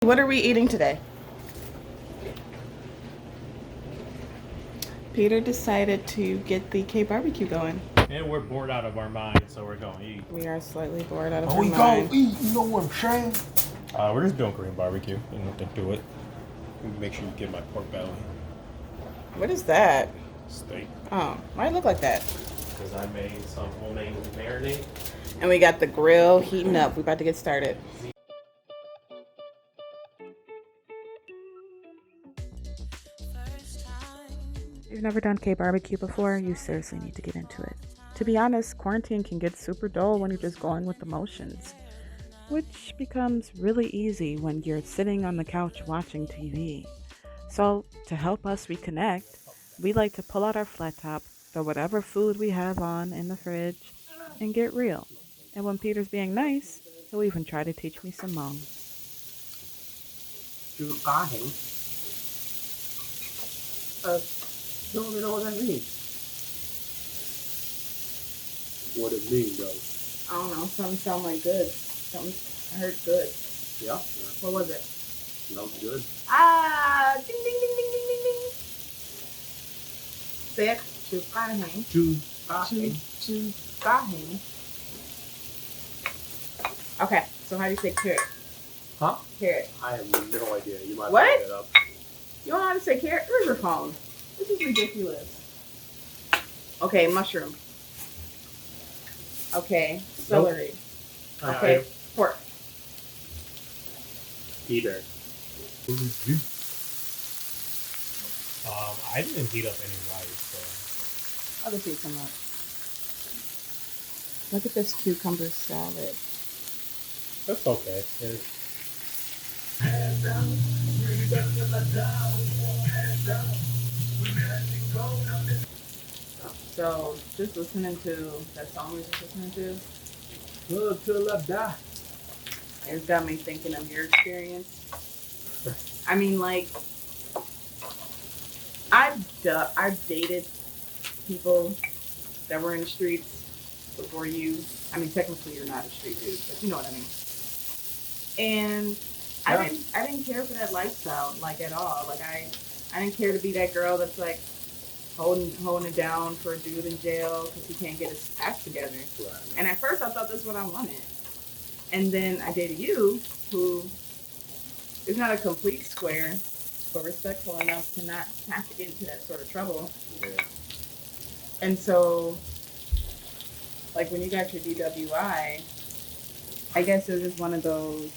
What are we eating today? Peter decided to get the KBBQ going. And we're bored out of our minds, so we're going to eat. We are slightly bored out of Oh, our we mind. gonna eat, you know what I'm saying? We're just doing Korean barbecue. And nothing to it. Make sure you get my pork belly What is that? steak. Oh, why it look like that? Because I made some homemade marinade. And we got the grill heating up. We're about to get started. If you've never done KBBQ before, you seriously need to get into it. To be honest, quarantine can get super dull when you're just going with the motions, which becomes really easy when you're sitting on the couch watching TV. So, to help us reconnect, we like to pull out our flat top, throw whatever food we have on in the fridge, and get real. And when Peter's being nice, he'll even try to teach me some Hmong. Don't even know what that means. What it mean, though? I don't know, something sound like good. Something, I heard good. Yeah. What was it? Smells good. Ah, ding, ding, ding, ding, ding, ding, ding. Say it. Chukaheng. Chukaheng. Okay, so how do you say carrot? Huh? Carrot. I have no idea. You might What? look that up. You don't know how to say carrot? Where's your phone? This is ridiculous. Okay, mushroom. Okay, celery. Nope. Okay, pork. Peter. I didn't heat up any rice, so. I'll just eat some of it. Look at this cucumber salad. That's okay. So, just listening to that song we were just listening to, Look to the left, die. it's got me thinking of your experience. I mean, like, I've dated people that were in the streets before you. I mean, technically you're not a street dude, but you know what I mean. And Yeah. I didn't care for that lifestyle, like, at all. Like, I didn't care to be that girl that's like holding it down for a dude in jail because he can't get his act together. Right. And at first I thought that's what I wanted. And then I dated you, who is not a complete square, but respectful enough to not have to get into that sort of trouble. Yeah. And so, like, when you got your DWI, I guess it was just one of those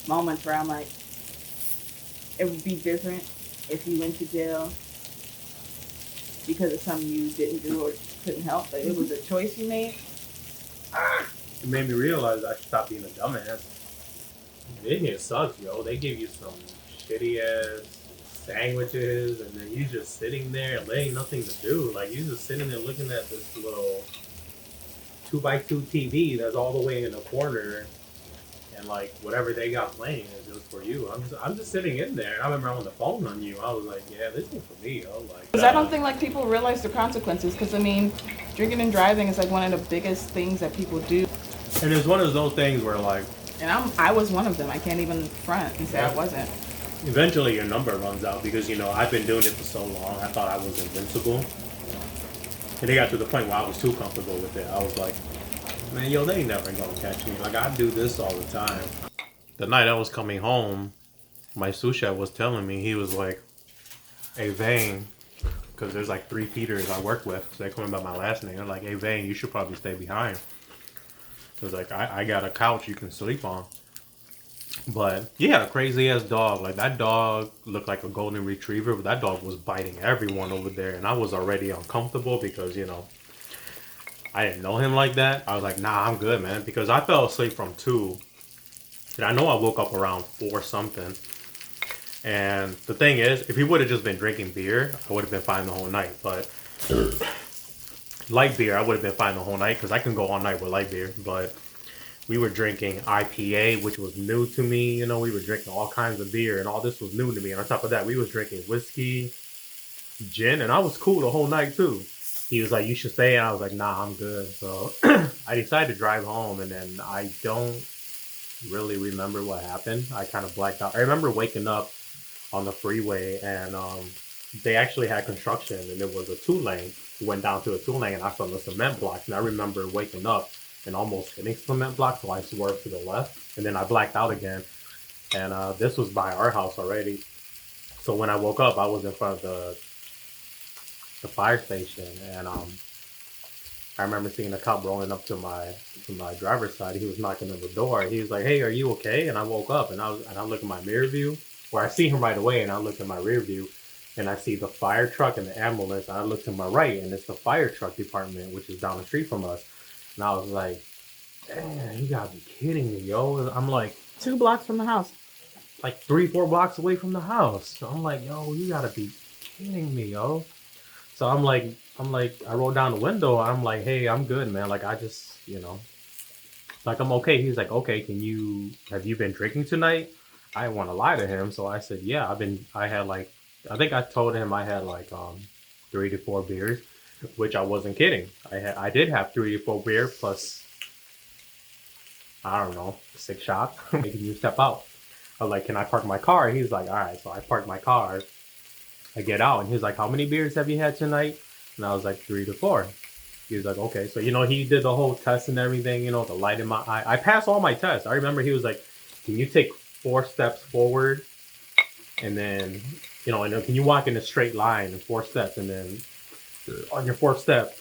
moments where I'm like, it would be different if you went to jail because of something you didn't do or couldn't help, but it was a choice you made. It made me realize I should stop being a dumbass. It sucks, yo. They give you some shitty ass sandwiches, and then you just sitting there laying nothing to do. Like, you just sitting there looking at this little 2x2 TV that's all the way in the corner, and like whatever they got playing is just for you. I'm just sitting in there. And I remember on the phone on you. I was like, yeah, this is for me. Yo. Like, Because I don't think like people realize the consequences. Because I mean, drinking and driving is like one of the biggest things that people do. and it's one of those things where like And I was one of them. I can't even front and say I wasn't. eventually your number runs out because I've been doing it for so long. I thought I was invincible, and it got to the point where I was too comfortable with it. I was like, man, yo, they ain't never gonna catch me. Like, I do this all the time. The night I was coming home, my sous chef was telling me, he was like, hey, Vang, because there's like 3 Peters I work with, so they call me by my last name. They're like, hey, Vang, you should probably stay behind. Because like, I got a couch you can sleep on. But yeah, a crazy ass dog. Like, that dog looked like a golden retriever, but that dog was biting everyone over there, and I was already uncomfortable because I didn't know him like that. I was like, nah, I'm good, man, because I fell asleep from 2, and I know I woke up around 4 something. And the thing is, if he would have just been drinking beer, I would have been fine the whole night. But light beer, I would have been fine the whole night because I can go all night with light beer. But we were drinking IPA, which was new to me. We were drinking all kinds of beer, and all this was new to me. And on top of that, we was drinking whiskey, gin, and I was cool the whole night too. He was like, you should stay, and I was like, nah, I'm good. So I decided to drive home, and then I don't really remember what happened. I kind of blacked out. I remember waking up on the freeway, and they actually had construction, and it was a 2-lane. We went down to a 2-lane, and I saw the cement blocks. And I remember waking up and almost hitting cement blocks, so I swerved to the left, and then I blacked out again. And this was by our house already. So when I woke up, I was in front of the fire station, and I remember seeing a cop rolling up to my driver's side. He was knocking on the door. He was like, "Hey, are you okay?" And I woke up, and I look in my mirror view, where I see him right away, and I look in my rear view, and I see the fire truck and the ambulance. And I look to my right, and it's the fire truck department, which is down the street from us. And I was like, "Damn, you gotta be kidding me, yo!" And I'm like, 2 blocks from the house. like 3-4 blocks away from the house. So I'm like, "Yo, you gotta be kidding me, yo!" So I'm like, I rolled down the window. I'm like, "Hey, I'm good, man. Like, I just, like, I'm okay." He's like, "Okay, have you been drinking tonight?" I didn't want to lie to him, so I said, "Yeah, I think I told him I had like 3 to 4 beers," which I wasn't kidding. I did have 3 to 4 beer plus, I don't know, 6 shots. Can you step out? I was like, "Can I park my car?" He's like, "All right." So I parked my car. I get out, and he's like, "How many beers have you had tonight?" And I was like, 3 to 4. He was like, "Okay." So, he did the whole test and everything, the light in my eye. I passed all my tests. I remember he was like, "Can you take 4 steps forward? And then, and then can you walk in a straight line in 4 steps? And then on your 4th step,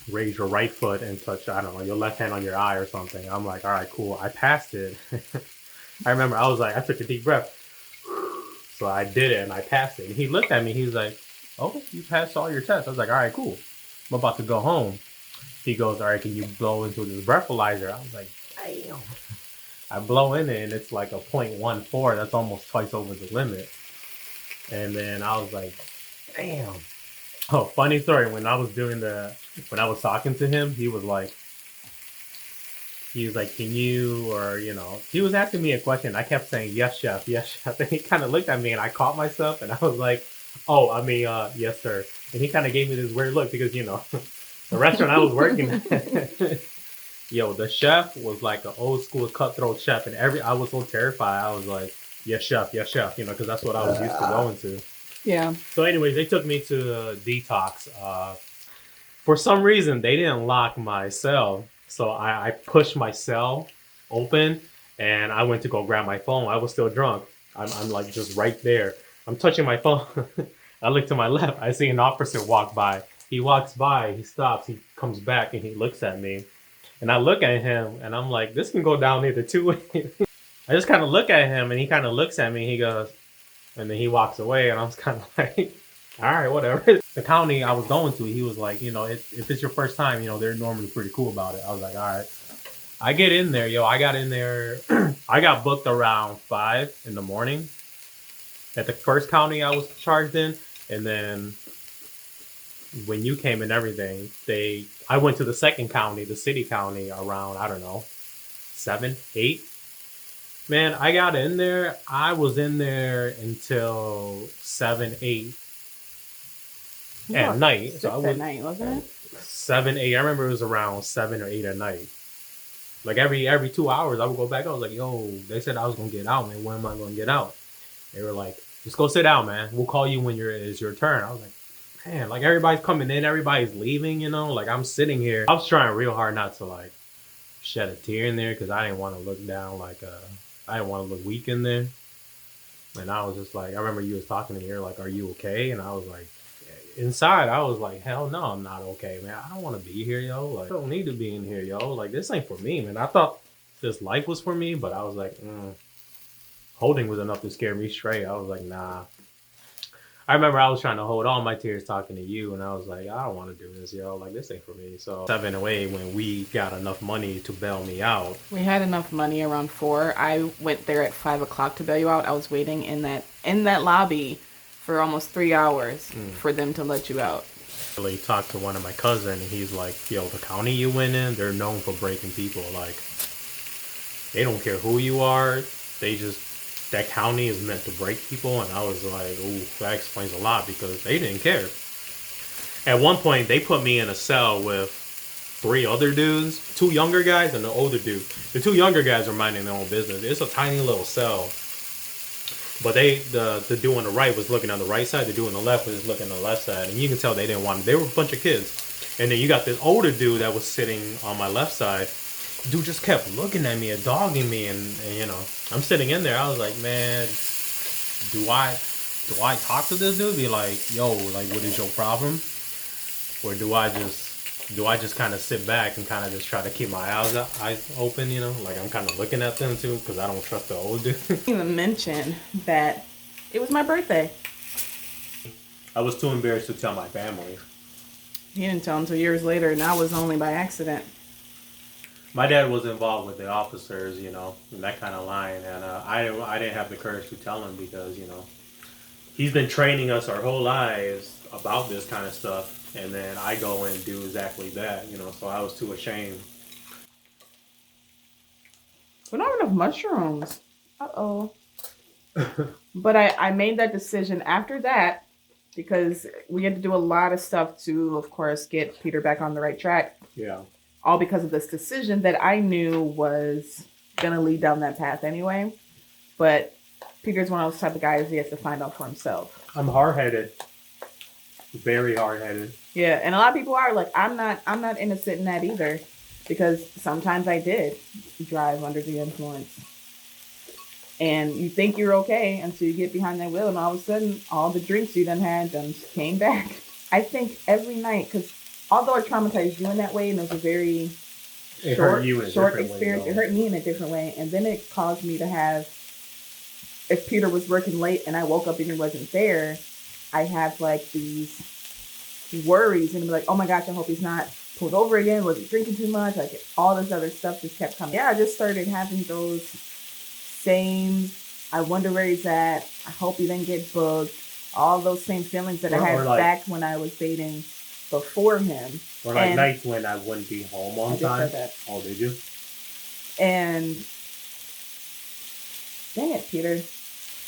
raise your right foot and touch, I don't know, your left hand on your eye or something." I'm like, "All right, cool." I passed it. I remember I took a deep breath. So I did it, and I passed it. And he looked at me. He was like, "Oh, you passed all your tests." I was like, "All right, cool. I'm about to go home." He goes, "All right, can you blow into this breathalyzer?" I was like, "Damn." I blow in it, and it's like a 0.14. That's almost twice over the limit. And then I was like, "Damn." Oh, funny story. When I was talking to him, he was like, "Can you," or, he was asking me a question. I kept saying, "Yes, chef, yes, chef." And he kind of looked at me, and I caught myself, and I was like, "Oh, I mean, yes, sir." And he kind of gave me this weird look because, the restaurant I was working at, yo, the chef was like an old school cutthroat chef. And I was so terrified. I was like, yes, chef, because that's what I was used to going to. Yeah. So anyways, they took me to detox. For some reason, they didn't lock my cell. So I pushed my cell open, and I went to go grab my phone. I was still drunk. I'm like just right there. I'm touching my phone. I look to my left. I see an officer walk by. He walks by. He stops. He comes back, and he looks at me. And I look at him, and I'm like, this can go down either 2 ways. I just kind of look at him, and he kind of looks at me. He goes, and then he walks away, and I was kind of like, all right, whatever. The county I was going to, he was like, if it's your first time, they're normally pretty cool about it. I was like, all right. I get in there, I got in there. I got booked around 5 in the morning at the first county I was charged in. And then when you came and everything, I went to the second county, the city county, around, I don't know, 7, 8. Man, I got in there. I was in there until 7, 8 at night. So I was at night, wasn't it? 7, 8. I remember it was around 7 or 8 at night. Like every 2 hours, I would go back. I was like, "Yo, they said I was gonna get out, man. When am I gonna get out?" They were like, "Just go sit down, man. We'll call you when it's your turn." I was like, man, like everybody's coming in, everybody's leaving, like I'm sitting here. I was trying real hard not to like shed a tear in there because I didn't want to look down I didn't want to look weak in there. And I was just like, I remember you was talking to me, you're like, "Are you okay?" And I was like, inside, I was like, hell no, I'm not okay, man. I don't want to be here, yo. Like, I don't need to be in here, yo. Like, this ain't for me, man. I thought this life was for me, but I was like, holding was enough to scare me straight. I was like, nah. I remember I was trying to hold all my tears talking to you, and I was like, I don't want to do this, yo. Like, this ain't for me. So 7 away when we got enough money to bail me out. We had enough money around 4. I went there at 5 o'clock to bail you out. I was waiting in that lobby for almost 3 hours for them to let you out. I really talked to one of my cousins, and he's like, yo, the county you went in, they're known for breaking people. Like, they don't care who you are. That county is meant to break people. And I was like, ooh, that explains a lot because they didn't care. At one point, they put me in a cell with 3 other dudes, 2 younger guys and an older dude. The 2 younger guys are minding their own business. It's a tiny little cell. But the dude on the right was looking on the right side. The dude on the left was looking on the left side. And you can tell they didn't want it. They were a bunch of kids. And then you got this older dude that was sitting on my left side. Dude just kept looking at me and dogging me. And you know, I'm sitting in there. I was like, man, do I talk to this dude? Be like, yo, like, what is your problem? Or do I just kind of sit back and kind of just try to keep my eyes open, you know? Like, I'm kind of looking at them, too, because I don't trust the old dude. I didn't even mention that it was my birthday. I was too embarrassed to tell my family. He didn't tell until years later, and that was only by accident. My dad was involved with the officers, you know, in that kind of line. And I didn't have the courage to tell him because, you know, he's been training us our whole lives about this kind of stuff. And then I go and do exactly that, you know, so I was too ashamed. We don't have enough mushrooms. Uh-oh. But I made that decision after that because we had to do a lot of stuff to, of course, get Peter back on the right track. Yeah. All because of this decision that I knew was going to lead down that path anyway. But Peter's one of those type of guys he has to find out for himself. I'm hard-headed. Very hard-headed. Yeah, and a lot of people are like, I'm not innocent in that either, because sometimes I did drive under the influence, and you think you're okay until you get behind that wheel, and all of a sudden, all the drinks you done had done came back. I think every night, because although it traumatized you in that way, and it was a very short experience, it hurt me in a different way, and then it caused me to have, if Peter was working late and I woke up and he wasn't there, I have like these worries and be like, oh my gosh, I hope he's not pulled over again. Was he drinking too much? Like all this other stuff just kept coming. Yeah, I just started having those same, I wonder where he's at. I hope he didn't get booked. All those same feelings that I had like, back when I was dating before him. Or like nights when I wouldn't be home on time. Oh, did you? And dang it, Peter.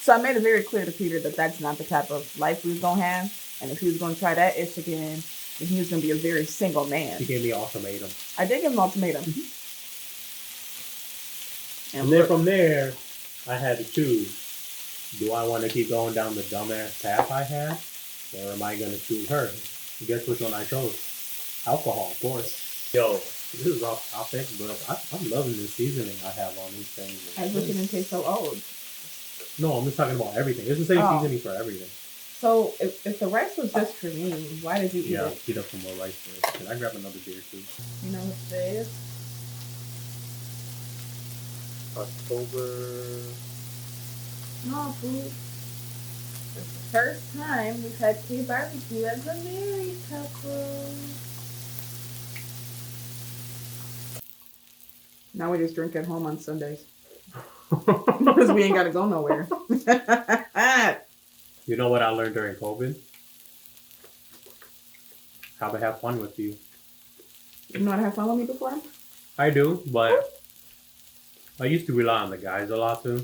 So I made it very clear to Peter that that's not the type of life we was going to have. And if he was going to try that ish again, then he was going to be a very single man. He gave me an ultimatum. I did give him an ultimatum. And then from there, I had to choose. Do I want to keep going down the dumbass path I had? Or am I going to choose her? And guess which one I chose? Alcohol, of course. Yo, this is off topic, but I'm loving the seasoning I have on these things. I wish it didn't taste so old. No, I'm just talking about everything. It's the same seasoning for everything. So if the rice was just for me, why did you eat it? Yeah, heat up some more rice first. Can I grab another beer too? You know what today is? October. No, food. It's the first time we've had KBBQ as a married couple. Now we just drink at home on Sundays. Because we ain't got to go nowhere. You know what I learned during COVID? How to have fun with you. You know how to have fun with me before? I do, but I used to rely on the guys a lot too.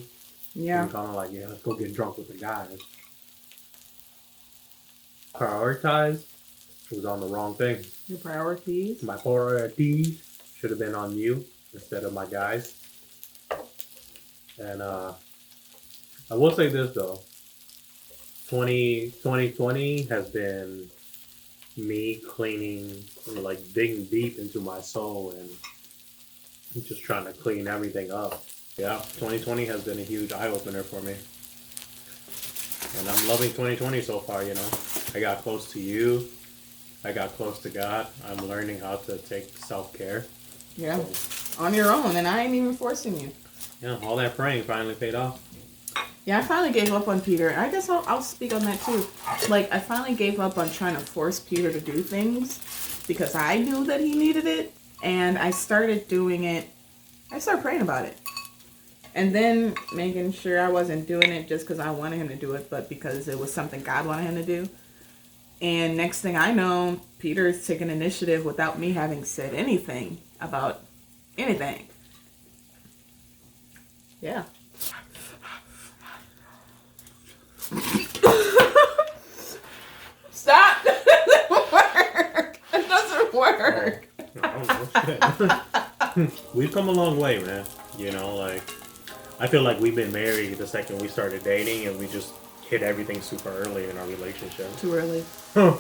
Yeah. I'm kind of like, yeah, let's go get drunk with the guys. Prioritize was on the wrong thing. Your priorities? My priorities should have been on you instead of my guys. And I will say this though. 2020 has been me cleaning, like digging deep into my soul and just trying to clean everything up. Yeah, 2020 has been a huge eye-opener for me. And I'm loving 2020 so far, you know. I got close to you. I got close to God. I'm learning how to take self-care. Yeah, on your own, and I ain't even forcing you. Yeah, all that praying finally paid off. Yeah, I finally gave up on Peter. I guess I'll speak on that too. Like, I finally gave up on trying to force Peter to do things because I knew that he needed it. And I started doing it. I started praying about it. And then making sure I wasn't doing it just because I wanted him to do it, but because it was something God wanted him to do. And next thing I know, Peter's taking initiative without me having said anything about anything. Yeah. Stop! It doesn't work. It doesn't work. We've come a long way, man. You know, like I feel like we've been married the second we started dating, and we just hit everything super early in our relationship. Too early. Huh.